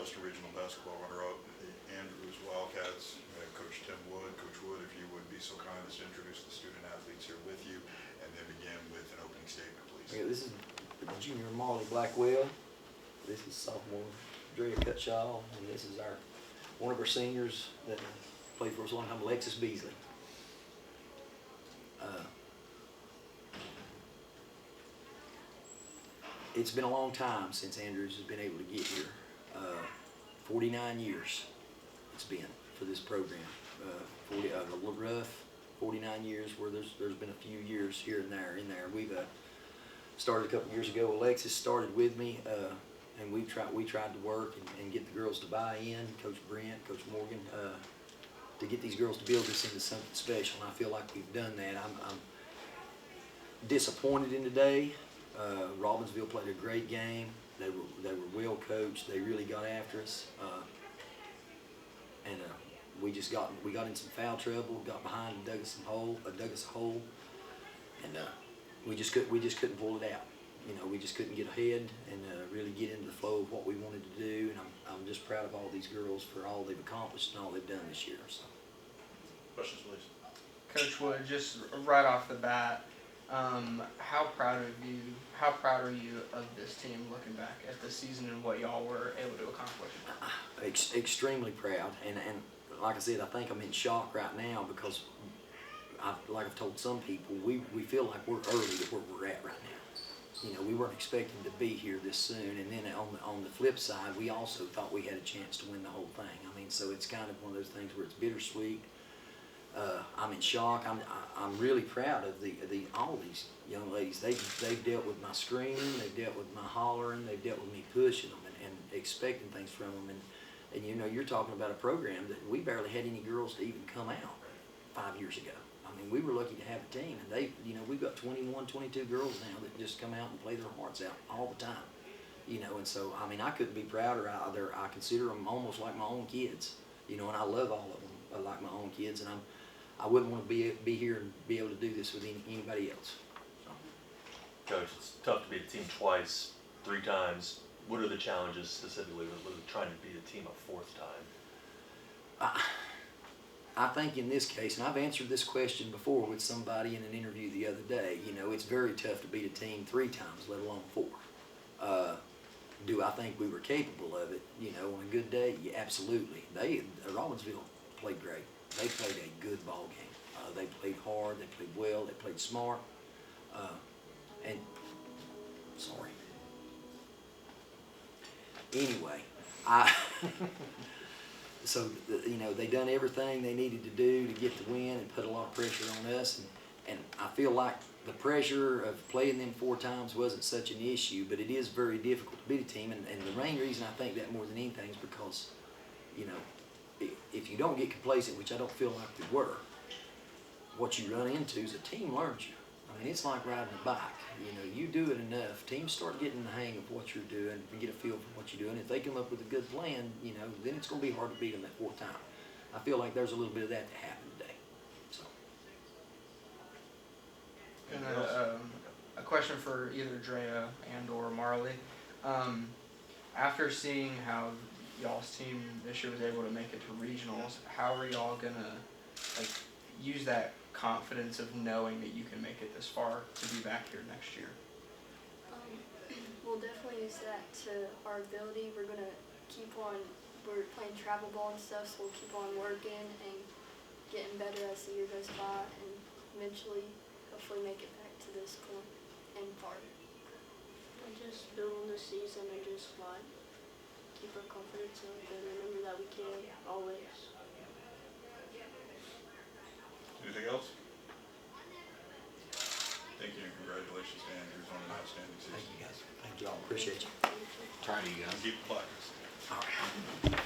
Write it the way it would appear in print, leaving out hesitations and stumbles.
Western Regional Basketball runner-up, the Andrews Wildcats. Coach Tim Wood. Coach Wood, if you would be so kind as to introduce the student athletes here with you, and then begin with an opening statement, please. Okay, this is junior Marley Blackwell. This is sophomore Drea Cutshaw, and this is one of our seniors that played for us a long time, Alexis Beasley. It's been a long time since Andrews has been able to get here. 49 years it's been for this program. A little rough, 49 years where there's been a few years here and there in there. We've started a couple years ago. Alexis started with me, and we tried to work and get the girls to buy in. Coach Brent, Coach Morgan, to get these girls to build this into something special. And I feel like we've done that. I'm disappointed in today. Robbinsville played a great game. They were well coached. They really got after us, and we got in some foul trouble. Got behind and dug us a hole, and we just couldn't pull it out. You know, we just couldn't get ahead and really get into the flow of what we wanted to do. And I'm just proud of all these girls for all they've accomplished and all they've done this year. So. Questions, please. Coach Wood, just right off the bat, how proud are you of this team looking back at the season and what y'all were able to accomplish? Extremely proud, and like I said, I think I'm in shock right now because, like I've told some people, we feel like we're early to where we're at right now. You know, we weren't expecting to be here this soon, and then on the flip side, we also thought we had a chance to win the whole thing. I mean, so it's kind of one of those things where it's bittersweet. I'm in shock. I'm really proud of all these young ladies. They've dealt with my screaming, they've dealt with my hollering, they've dealt with me pushing them and expecting things from them. And you know, you're talking about a program that we barely had any girls to even come out 5 years ago. I mean, we were lucky to have a team, and we've got 21, 22 girls now that just come out and play their hearts out all the time. You know, and so I mean, I couldn't be prouder. I consider them almost like my own kids. You know, and I love all of them like my own kids, and I wouldn't want to be here and be able to do this with anybody else. So. Coach, it's tough to beat a team twice, 3 times. What are the challenges specifically with trying to beat a team a 4th time? I think in this case, and I've answered this question before with somebody in an interview the other day, you know, it's very tough to beat a team 3 times, let alone 4. Do I think we were capable of it? You know, on a good day, yeah, absolutely. Robbinsville played great. They played a good ball game. They played hard. They played well. They played smart. And sorry. Anyway, so you know, they done everything they needed to do to get the win and put a lot of pressure on us. And I feel like the pressure of playing them 4 times wasn't such an issue, but it is very difficult to beat a team. And the main reason I think that more than anything is because, you know, if you don't get complacent, which I don't feel like we were, what you run into is a team learns you. I mean, it's like riding a bike. You know, you do it enough, teams start getting the hang of what you're doing and get a feel for what you're doing. If they come up with a good plan, you know, then it's going to be hard to beat them that 4th time. I feel like there's a little bit of that to happen today. So. And a question for either Drea and or Marley. After seeing how y'all's team this year was able to make it to regionals, how are y'all gonna use that confidence of knowing that you can make it this far to be back here next year? We'll definitely use that to our ability. We're playing travel ball and stuff, so we'll keep on working and getting better as the year goes by, and eventually, hopefully, make it back to this point and farther. And just build on this season and just keep our confidence up and remember that we can always. Anything else? Thank you, and congratulations to Andrews on an outstanding season. Thank you, guys. Thank you all. Appreciate you. Proud of you guys. Keep the focus. All right.